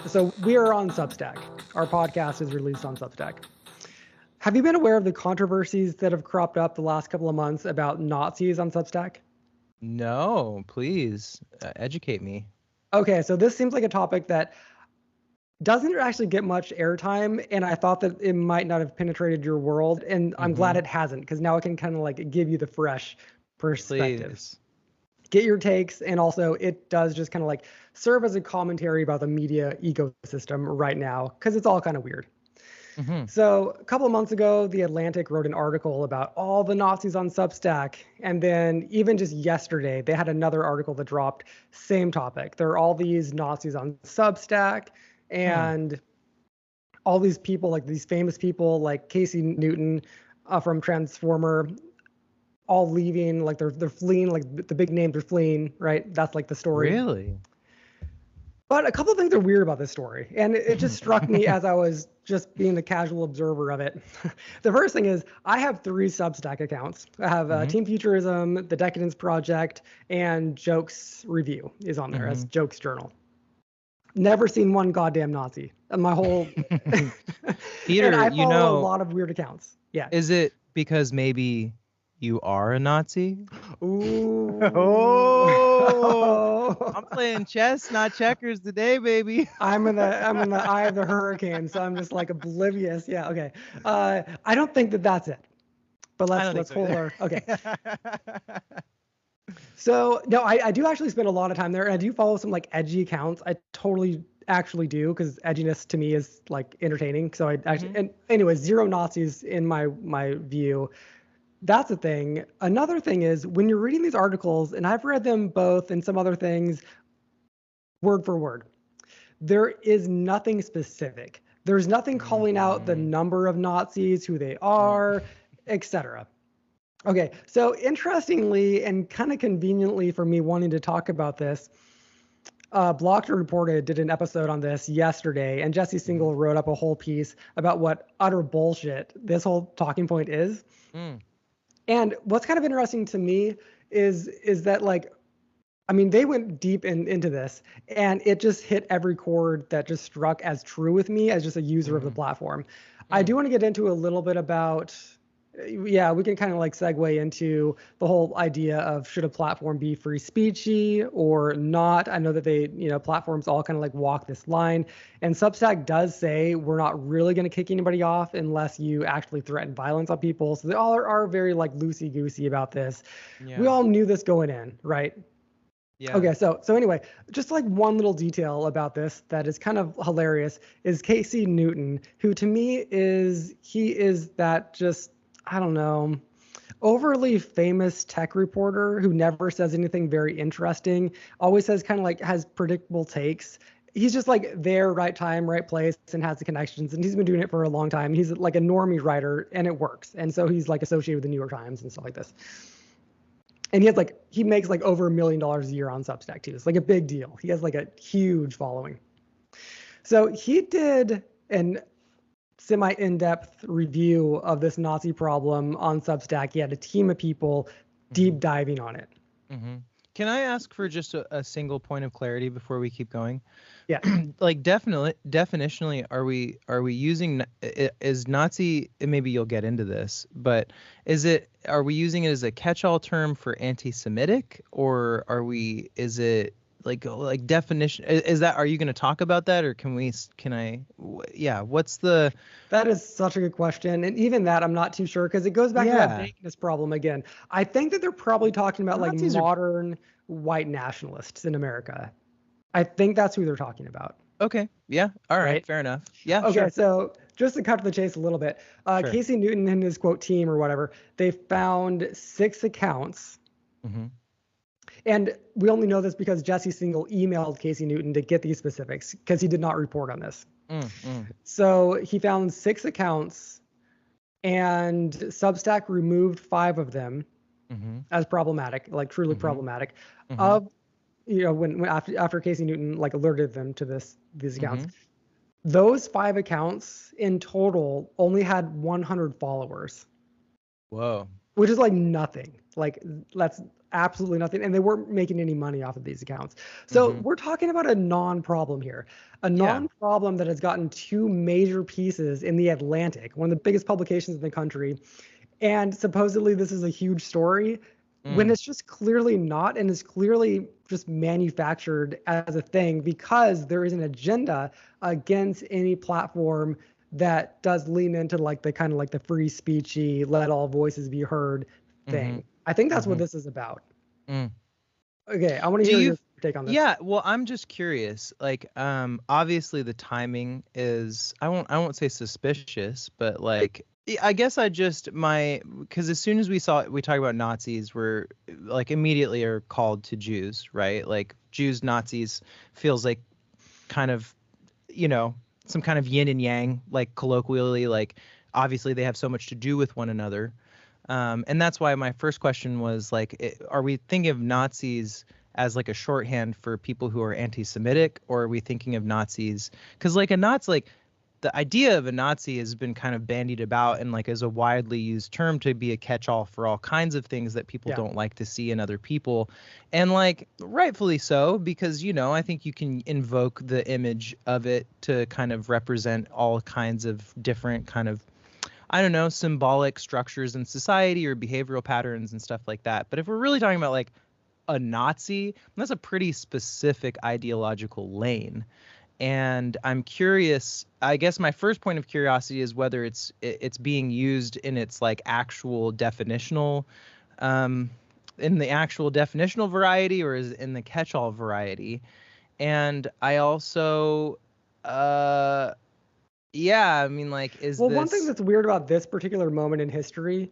So we are on Substack. Our podcast is released on Substack. Have you been aware of the controversies that have cropped up the last couple of months about Nazis on Substack? No, please educate me. Okay, so this seems like a topic that doesn't actually get much airtime, and I thought that it might not have penetrated your world, and I'm glad it hasn't, because now I can kind of like give you the fresh perspective. Please. Get your takes, and also it does just kind of like serve as a commentary about the media ecosystem right now, because it's all kind of weird. So a couple of months ago, The Atlantic wrote an article about all the Nazis on Substack. And then even just yesterday, they had another article that dropped, same topic. There are all these Nazis on Substack, and all these people, like these famous people like Casey Newton from Transformer, all leaving, like they're fleeing, like the big names are fleeing, right? That's like the story. Really? But a couple of things are weird about this story, and it just struck me as I was just being a casual observer of it. The first thing is I have 3 Substack accounts. I have Team Futurism, The Decadence Project, and Jokes Review is on there as Jokes Journal. Never seen one goddamn Nazi in my whole. Peter, and I follow a lot of weird accounts. Yeah. Is it because maybe you are a Nazi? Ooh. Oh, I'm playing chess, not checkers today, baby. I'm in the eye of the hurricane, so I'm just like oblivious. Yeah, okay. I don't think that that's it, but let's hold our. Okay. So no, I do actually spend a lot of time there, and I do follow some like edgy accounts. I totally actually do, because edginess to me is like entertaining. So I actually, and anyway, zero Nazis in my view. That's a thing. Another thing is when you're reading these articles, and I've read them both and some other things, word for word, there is nothing specific. There's nothing calling out the number of Nazis, who they are, etc. Okay, so interestingly and kind of conveniently for me wanting to talk about this, Blocked Reported did an episode on this yesterday, and Jesse Singal wrote up a whole piece about what utter bullshit this whole talking point is. And what's kind of interesting to me is that, like, I mean, they went deep into this, and it just hit every chord that just struck as true with me as just a user of the platform. I do want to get into a little bit about, yeah, we can kind of like segue into the whole idea of should a platform be free speechy or not. I know that they, platforms all kind of like walk this line, and Substack does say we're not really going to kick anybody off unless you actually threaten violence on people. So they all are very like loosey-goosey about this. Yeah. We all knew this going in, right? Yeah. Okay, so anyway, just like one little detail about this that is kind of hilarious is Casey Newton, who to me is that just, I don't know, overly famous tech reporter who never says anything very interesting, always says kind of like has predictable takes. He's just like there, right time, right place, and has the connections, and he's been doing it for a long time. He's like a normie writer, and it works. And so he's like associated with the New York Times and stuff like this. And he makes like over $1 million a year on Substack too. It's like a big deal. He has like a huge following. So he did an semi in-depth review of this Nazi problem on Substack. He had a team of people deep diving on it. Can I ask for just a single point of clarity before we keep going? Yeah. Like definitionally, are we using, is Nazi, maybe you'll get into this, but are we using it as a catch-all term for anti-Semitic, or is it like definition, is that, are you going to talk about that, or that is such a good question. And even that, I'm not too sure, because it goes back to that vagueness problem again. I think that they're probably talking about Nazis, like modern white nationalists in America. I think that's who they're talking about. Okay. Yeah. All right. Fair enough. Yeah. Okay. Sure. So just to cut to the chase a little bit, sure. Casey Newton and his quote team or whatever, they found 6 accounts. And we only know this because Jesse Singal emailed Casey Newton to get these specifics, because he did not report on this. So he found 6 accounts, and Substack removed 5 of them as problematic, like truly problematic. When after Casey Newton like alerted them to these accounts, those 5 accounts in total only had 100 followers. Whoa. which is like nothing. Like that's absolutely nothing. And they weren't making any money off of these accounts. So we're talking about a non-problem here, a Yeah. non-problem that has gotten two major pieces in the Atlantic, one of the biggest publications in the country. And supposedly this is a huge story when it's just clearly not, and is clearly just manufactured as a thing because there is an agenda against any platform that does lean into like the kind of like the free speechy, let all voices be heard thing. I think that's what this is about. Okay, I want to Do hear you your take on this. Yeah, well, I'm just curious. Like, obviously the timing is I won't say suspicious, but like I guess because as soon as we talk about Nazis, we're like immediately are called to Jews, right? Like Jews, Nazis feels like kind of, some kind of yin and yang, like colloquially, like obviously they have so much to do with one another. And that's why my first question was like, are we thinking of Nazis as like a shorthand for people who are anti-Semitic, or are we thinking of Nazis? Because like a Nazi, like the idea of a Nazi has been kind of bandied about and like is a widely used term to be a catch-all for all kinds of things that people don't like to see in other people. And like rightfully so, because, I think you can invoke the image of it to kind of represent all kinds of different kind of, I don't know, symbolic structures in society or behavioral patterns and stuff like that. But if we're really talking about like a Nazi, that's a pretty specific ideological lane. And I'm curious, I guess my first point of curiosity is whether it's being used in its like actual definitional, in the actual definitional variety, or is it in the catch-all variety. And I also, yeah, I mean, like, One thing that's weird about this particular moment in history,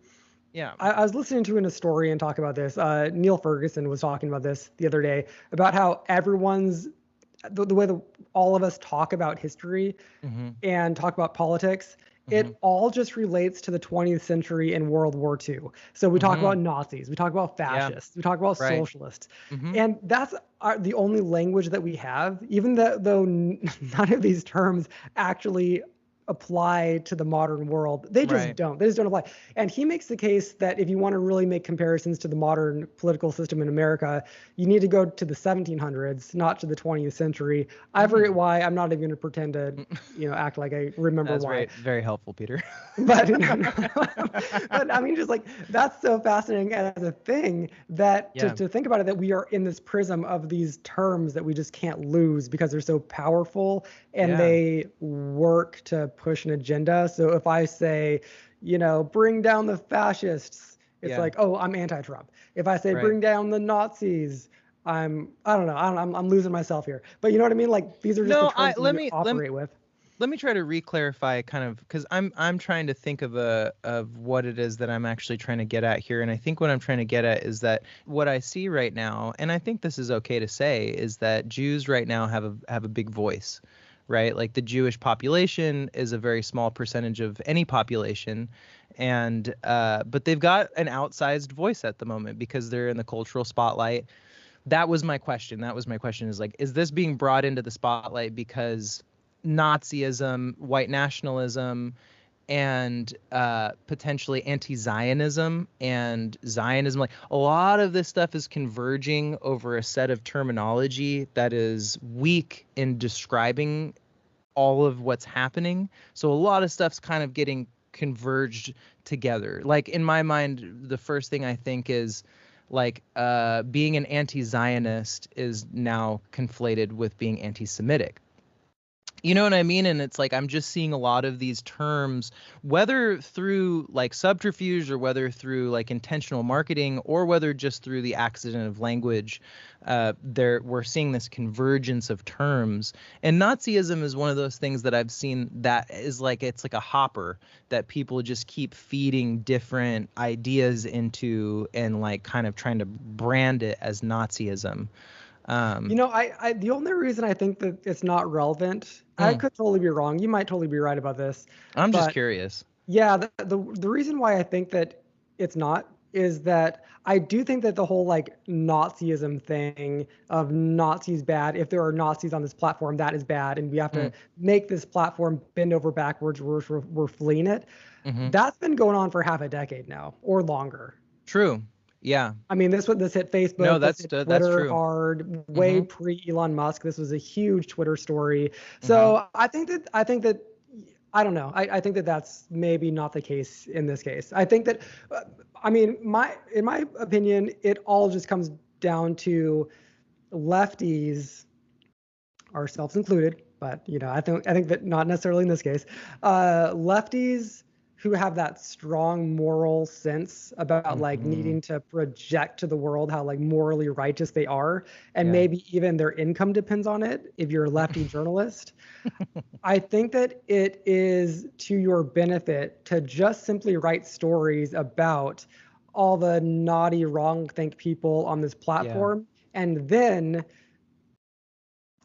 yeah. I was listening to an historian talk about this. Neil Ferguson was talking about this the other day, about how everyone's, the way that all of us talk about history and talk about politics, it all just relates to the 20th century and World War II. So we talk about Nazis, we talk about fascists, we talk about socialists. And that's the only language that we have, even though none of these terms actually apply to the modern world. They just don't. They just don't apply. And he makes the case that if you want to really make comparisons to the modern political system in America, you need to go to the 1700s, not to the 20th century. I forget why. I'm not even going to pretend to, act like I remember That's why. very, very helpful, Peter. But, but I mean, just like that's so fascinating as a thing that to think about it, that we are in this prism of these terms that we just can't lose because they're so powerful and they work to push an agenda. So if I say, bring down the fascists, it's like, oh, I'm anti-Trump. If I say bring down the Nazis, I don't know. I'm losing myself here. But you know what I mean? Like these are just the terms that we operate with. Let me try to re-clarify kind of, because I'm trying to think of what it is that I'm actually trying to get at here. And I think what I'm trying to get at is that what I see right now, and I think this is okay to say, is that Jews right now have a big voice, right? Like the Jewish population is a very small percentage of any population. And but they've got an outsized voice at the moment because they're in the cultural spotlight. That was my question. Is like, is this being brought into the spotlight because Nazism, white nationalism, and potentially anti-Zionism and Zionism, like a lot of this stuff is converging over a set of terminology that is weak in describing all of what's happening. So a lot of stuff's kind of getting converged together. Like in my mind, the first thing I think is like being an anti-Zionist is now conflated with being anti-Semitic. You know what I mean? And it's like I'm just seeing a lot of these terms, whether through like subterfuge or whether through like intentional marketing or whether just through the accident of language, we're seeing this convergence of terms. And Nazism is one of those things that I've seen that is like it's like a hopper that people just keep feeding different ideas into and like kind of trying to brand it as Nazism. I the only reason I think that it's not relevant, I could totally be wrong. You might totally be right about this. I'm just curious. Yeah, the reason why I think that it's not is that I do think that the whole like Nazism thing of Nazis bad, if there are Nazis on this platform, that is bad, and we have to make this platform bend over backwards. We're fleeing it. That's been going on for half a decade now or longer. True. Yeah. I mean, this hit Facebook, No, this that's hit that's Twitter true. hard, way pre Elon Musk. This was a huge Twitter story. Mm-hmm. So I think that I don't know. I think that that's maybe not the case in this case. I think that, I mean, in my opinion, it all just comes down to lefties, ourselves included, but I think that not necessarily in this case, lefties who have that strong moral sense about like needing to project to the world how like morally righteous they are, and maybe even their income depends on it if you're a lefty journalist. I think that it is to your benefit to just simply write stories about all the naughty, wrong think people on this platform, and then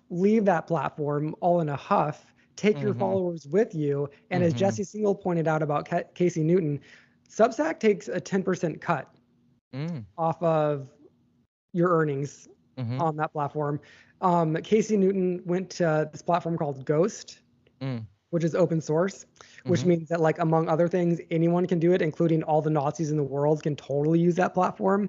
leave that platform all in a huff, take your followers with you. And as Jesse Singal pointed out about Casey Newton, Substack takes a 10% cut off of your earnings on that platform. Casey Newton went to this platform called Ghost, which is open source, which means that, like, among other things, anyone can do it, including all the Nazis in the world can totally use that platform.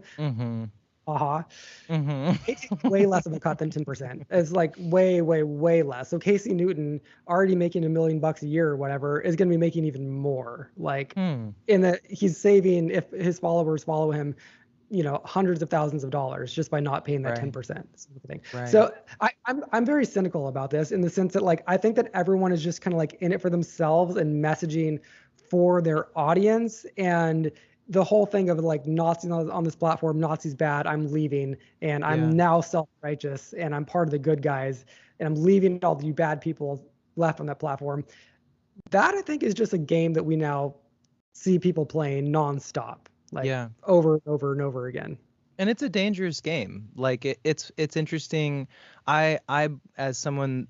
They take way less of a cut than 10%. It's like way, way, way less. So Casey Newton, already making $1 million a year or whatever, is going to be making even more. Like, he's saving, if his followers follow him, hundreds of thousands of dollars just by not paying that 10% sort of thing. So I'm very cynical about this, in the sense that, like, I think that everyone is just kind of like in it for themselves and messaging for their audience. And the whole thing of like Nazis on this platform, Nazis bad, I'm leaving, and I'm now self-righteous, and I'm part of the good guys, and I'm leaving all you bad people left on that platform. That, I think, is just a game that we now see people playing nonstop, like over and over and over again. And it's a dangerous game. Like, it's interesting. I as someone,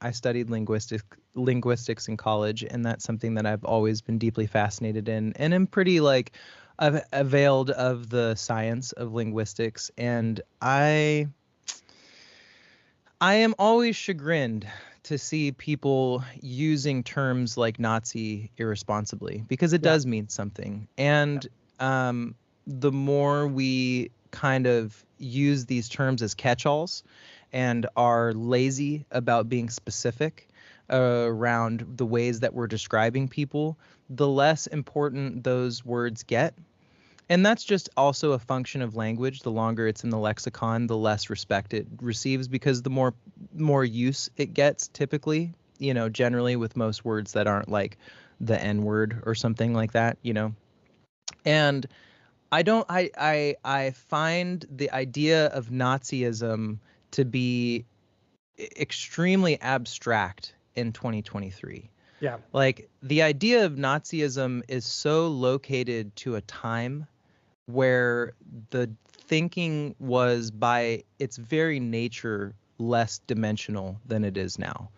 I studied linguistics in college, and that's something that I've always been deeply fascinated in, and I'm pretty like availed of the science of linguistics. And I am always chagrined to see people using terms like Nazi irresponsibly, because it does mean something. And the more we kind of use these terms as catch-alls and are lazy about being specific around the ways that we're describing people, the less important those words get. And that's just also a function of language. The longer it's in the lexicon, the less respect it receives, because the more use it gets, typically, generally, with most words that aren't like the N-word or something like that, And I find the idea of Nazism to be extremely abstract in 2023. Yeah. Like, the idea of Nazism is so located to a time where the thinking was, by its very nature, less dimensional than it is now,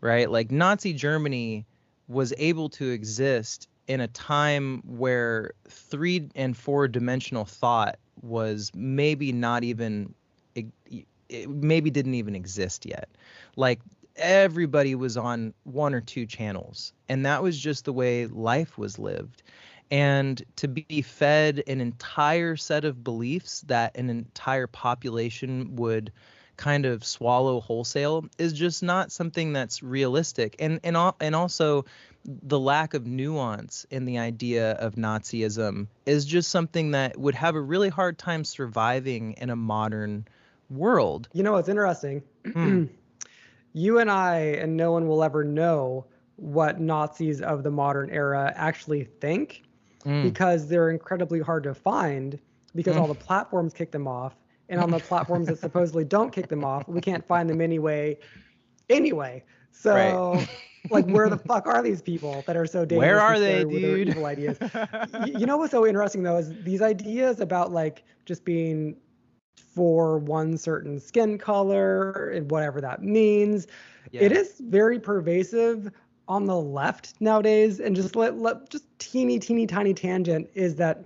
right? Like, Nazi Germany was able to exist in a time where 3 and 4 dimensional thought was maybe not even, it maybe didn't even exist yet. Like, everybody was on 1 or 2 channels, and that was just the way life was lived. And to be fed an entire set of beliefs that an entire population would kind of swallow wholesale is just not something that's realistic. And also, the lack of nuance in the idea of Nazism is just something that would have a really hard time surviving in a modern world. It's interesting. You and I, and no one will ever know what Nazis of the modern era actually think, because they're incredibly hard to find, because all the platforms kick them off, and on the platforms that supposedly don't kick them off, we can't find them anyway. So like, where the fuck are these people that are so dangerous? Where are they, with their dude? evil ideas? What's so interesting, though, is these ideas about, like, just being for one certain skin color and whatever that means. It is very pervasive on the left nowadays. And just just teeny tiny tangent is that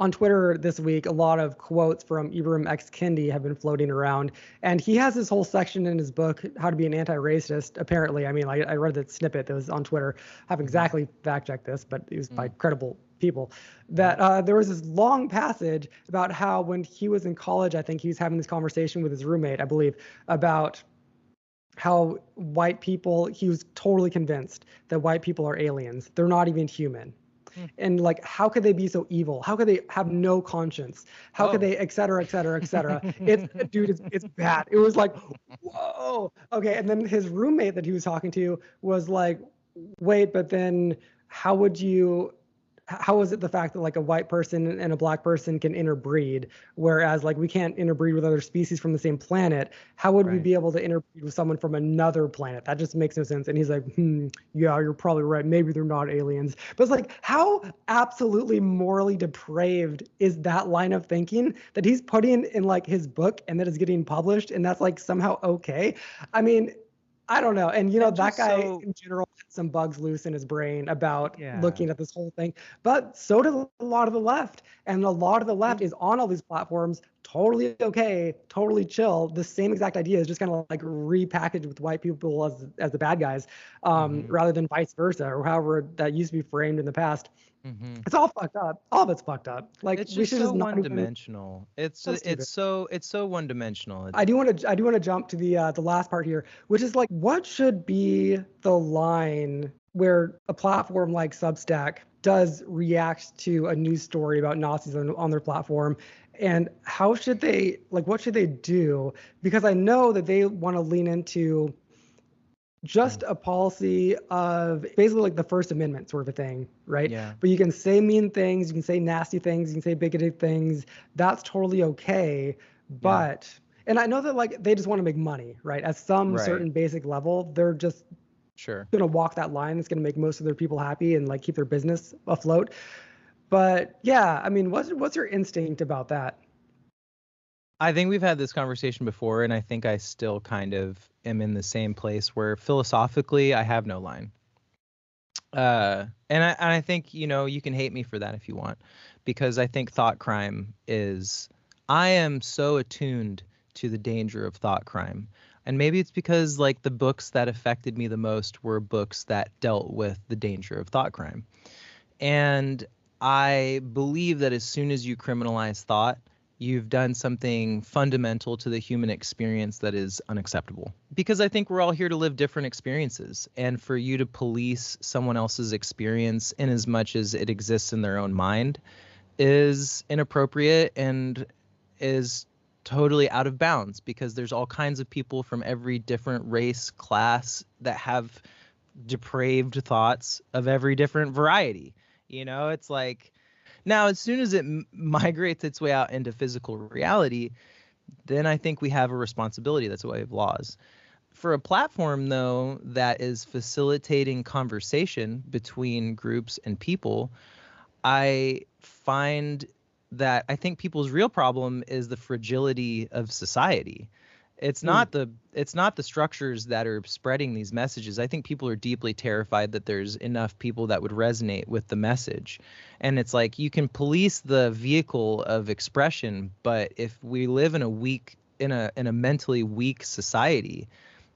on Twitter this week, a lot of quotes from Ibram X. Kendi have been floating around. And he has this whole section in his book, How to Be an Anti-Racist. Apparently, I mean, I read that snippet that was on Twitter. I haven't exactly fact-checked this, but it was by credible people. That there was this long passage about how when he was in college, I think he was having this conversation with his roommate, I believe, about how white people, he was totally convinced that white people are aliens. They're not even human. And like, how could they be so evil? How could they have no conscience? How could they, et cetera, et cetera, et cetera? It's bad. It was like, whoa. Okay. And then his roommate that he was talking to was like, wait, but then how is it the fact that like a white person and a black person can interbreed, whereas like we can't interbreed with other species from the same planet? How would we be able to interbreed with someone from another planet? That just makes no sense. And he's like, yeah, you're probably right. Maybe they're not aliens. But it's like, how absolutely morally depraved is that line of thinking that he's putting in like his book and that is getting published, and that's like somehow okay? I mean, I don't know. And, that guy in general had some bugs loose in his brain about looking at this whole thing. But so did a lot of the left. And a lot of the left is on all these platforms, totally okay, totally chill. The same exact idea is just kind of like repackaged with white people as the bad guys, rather than vice versa, or however that used to be framed in the past. It's all fucked up. All of it's fucked up. Like, it's just so one-dimensional. It's so one-dimensional. I do want to jump to the last part here, which is like, what should be the line where a platform like Substack does react to a news story about Nazis on their platform, and how should they, like, what should they do? Because I know that they want to lean into just a policy of basically like the First Amendment sort of a thing, right? Yeah. But you can say mean things, you can say nasty things, you can say bigoted things. That's totally okay. But, and I know that like they just want to make money, right? At some certain basic level, they're just going to walk that line that's going to make most of their people happy and like keep their business afloat. But yeah, I mean, what's your instinct about that? I think we've had this conversation before, and I think I still kind of am in the same place where philosophically I have no line. And I think, you can hate me for that if you want, because I think thought crime I am so attuned to the danger of thought crime. And maybe it's because like the books that affected me the most were books that dealt with the danger of thought crime. And I believe that as soon as you criminalize thought, you've done something fundamental to the human experience that is unacceptable. Because I think we're all here to live different experiences. And for you to police someone else's experience in as much as it exists in their own mind is inappropriate and is totally out of bounds, because there's all kinds of people from every different race, class that have depraved thoughts of every different variety. It's like, now, as soon as it migrates its way out into physical reality, then I think we have a responsibility. That's why we have laws. For a platform, though, that is facilitating conversation between groups and people, I find that I think people's real problem is the fragility of society. It's not the structures that are spreading these messages. I think people are deeply terrified that there's enough people that would resonate with the message. And it's like, you can police the vehicle of expression, but if we live in a mentally weak society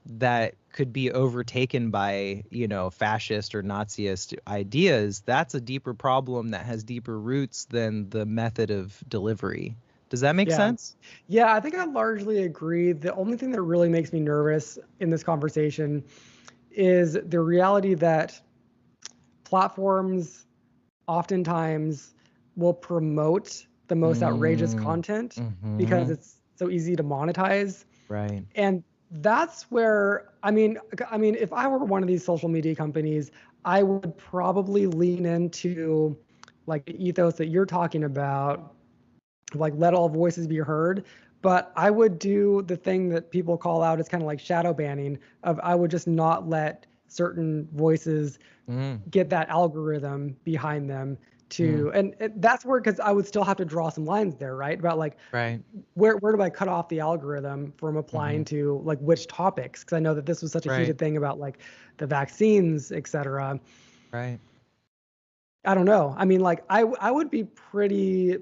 that could be overtaken by, fascist or Naziist ideas, that's a deeper problem that has deeper roots than the method of delivery. Does that make sense? Yeah, I think I largely agree. The only thing that really makes me nervous in this conversation is the reality that platforms oftentimes will promote the most outrageous content because it's so easy to monetize. Right. And that's where, I mean, if I were one of these social media companies, I would probably lean into like the ethos that you're talking about, like let all voices be heard. But I would do the thing that people call out as kind of like shadow banning, of I would just not let certain voices get that algorithm behind them to, and that's where, because I would still have to draw some lines there, right? About like, where do I cut off the algorithm from applying to like which topics? Because I know that this was such a heated thing about like the vaccines, et cetera. Right. I don't know. I mean, like I would be pretty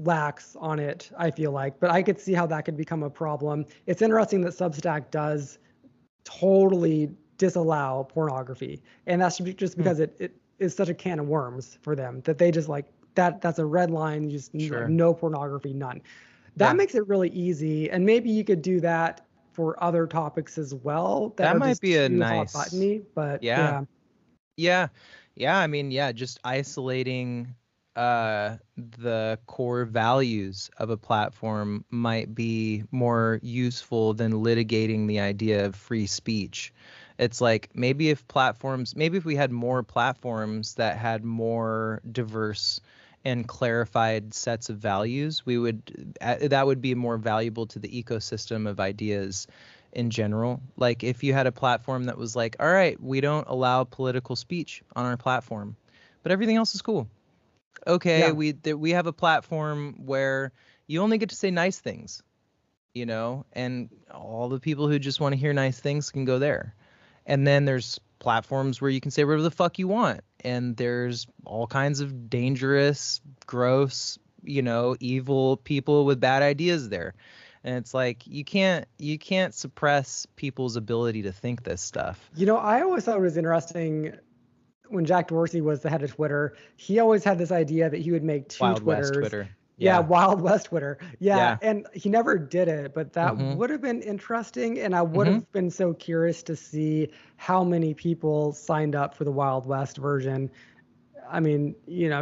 lax on it, I feel like, but I could see how that could become a problem. It's interesting that Substack does totally disallow pornography, and that's just Hmm. because it is such a can of worms for them that they just like that's a red line, just like Sure. no pornography, none. That Yeah. makes it really easy, and maybe you could do that for other topics as well that That are might just be a too hot nice. buttony. But Yeah. yeah, Yeah. Yeah, I mean, yeah, just isolating the core values of a platform might be more useful than litigating the idea of free speech. It's like maybe if we had more platforms that had more diverse and clarified sets of values, that would be more valuable to the ecosystem of ideas in general. Like if you had a platform that was like, all right, we don't allow political speech on our platform, but everything else is cool. Okay, yeah. we have a platform where you only get to say nice things, and all the people who just want to hear nice things can go there. And then there's platforms where you can say whatever the fuck you want, and there's all kinds of dangerous, gross, evil people with bad ideas there. And it's like you can't suppress people's ability to think this stuff. I always thought it was interesting when Jack Dorsey was the head of Twitter. He always had this idea that he would make two Wild West Twitters. Twitter. Yeah, Yeah. Wild West Twitter. Yeah, Yeah. and he never did it, but that Mhm. would have been interesting, and I would Mhm. have been so curious to see how many people signed up for the Wild West version. I mean,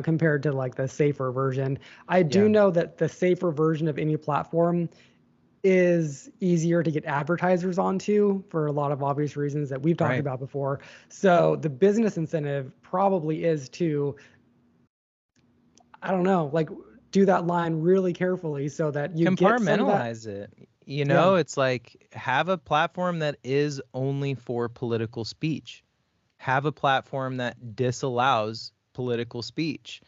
compared to like the safer version. I do Yeah. know that the safer version of any platform is easier to get advertisers onto for a lot of obvious reasons that we've talked Right. about before. So the business incentive probably is to, I don't know, like do that line really carefully so that you get some of that. Compartmentalize it. Yeah. It's like have a platform that is only for political speech. Have a platform that disallows political speech.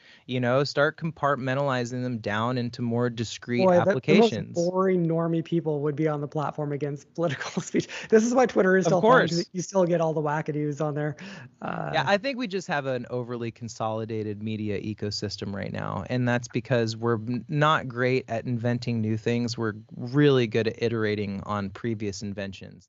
Start compartmentalizing them down into more discrete Boy, the most applications. boring normie people would be on the platform against political speech. This is why Twitter is Of still fun because course. you still get all the wackadoos on there. Yeah, Uh, I think we just have an overly consolidated media ecosystem right now. And that's because we're not great at inventing new things. We're really good at iterating on previous inventions.